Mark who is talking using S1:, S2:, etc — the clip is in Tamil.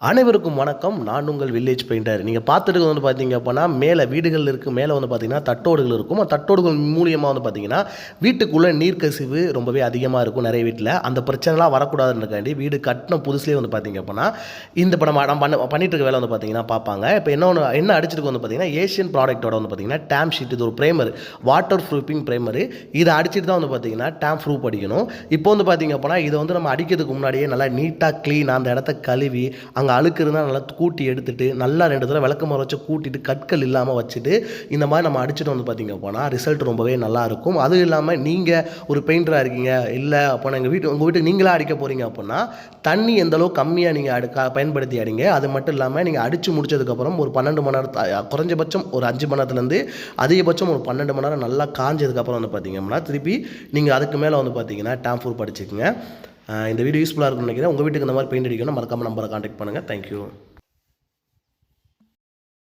S1: அனைவருக்கும் வணக்கம். நான் உங்கள் வில்லேஜ் பெயிண்டர். நீங்கள் பார்த்துட்டு வந்து பார்த்தீங்க அப்படின்னா மேலே வீடுகள் இருக்குது. மேலே வந்து பார்த்தீங்கன்னா தட்டோடுகள் இருக்கும். அந்த தட்டோடுகள் மூலியமாக வந்து பார்த்தீங்கன்னா வீட்டுக்குள்ளே நீர் கசிவு ரொம்பவே அதிகமாக இருக்கும் நிறைய வீட்டில். அந்த பிரச்சனைலாம் வரக்கூடாதுன்றக்காண்டி வீடு கட்டின புதுசுலேயே வந்து பார்த்தீங்க அப்படின்னா இந்த இப்போ நம்ம பண்ணிட்டு இருக்க வேலை வந்து பார்த்தீங்கன்னா பார்ப்பாங்க. இப்போ என்ன அடிச்சிருக்கு வந்து பார்த்தீங்கன்னா ஏஷியன் ப்ராடக்ட்டோட வந்து பார்த்தீங்கன்னா டேம் ஷீட். இது ஒரு ப்ரைமர், வாட்டர் ப்ரூஃபிங் ப்ரைமரு. இதை அடிச்சுட்டு தான் வந்து பார்த்தீங்கன்னா டேம் ப்ரூஃப் அடிக்கணும். இப்போ வந்து பார்த்தீங்க அப்படின்னா இதை வந்து நம்ம அடிக்கிறதுக்கு முன்னாடியே நல்லா நீட்டாக க்ளீன் அந்த இடத்த கழுவி அங்கே அழுக்கு இருந்தால் நல்லா கூட்டி எடுத்துட்டு நல்லா 2 தடவை விளக்கமாறு வச்சு கூட்டிட்டு கற்கள் இல்லாமல் வச்சுட்டு இந்த மாதிரி நம்ம அடிச்சுட்டு வந்து பார்த்திங்க அப்படின்னா ரிசல்ட் ரொம்பவே நல்லாயிருக்கும். அதுவும் இல்லாமல் நீங்கள் ஒரு பெயிண்டராக இருக்கீங்க, இல்லை அப்போ உங்கள் வீட்டுக்கு நீங்களாக அடிக்க போகிறீங்க அப்படின்னா தண்ணி எந்தளவு கம்மியாக நீங்கள் பயன்படுத்தி அடிங்க. அது மட்டும் இல்லாமல் நீங்கள் அடித்து முடிச்சதுக்கப்புறம் ஒரு 12 மணி நேரம், குறைஞ்சபட்சம் ஒரு 5 மணி நேரத்துலேருந்து அதிகபட்சம் ஒரு 12 மணி நேரம் நல்லா காஞ்சதுக்கப்புறம் வந்து பார்த்திங்க அப்படின்னா திருப்பி நீங்கள் அதுக்கு மேலே வந்து பார்த்திங்கன்னா டேம் ப்ரூஃப் அடிச்சுக்கோங்க. இந்த வீடியோ யூஸ்ஃபுல்லாக இருக்கும்னு நினைக்கிறேன். உங்கள் வீட்டுக்கு இந்த மாதிரி பெயிண்ட் அடிக்கணும் மறக்காமல் நம்பரை கான்டாக்ட் பண்ணுங்கள். தேங்க்யூ.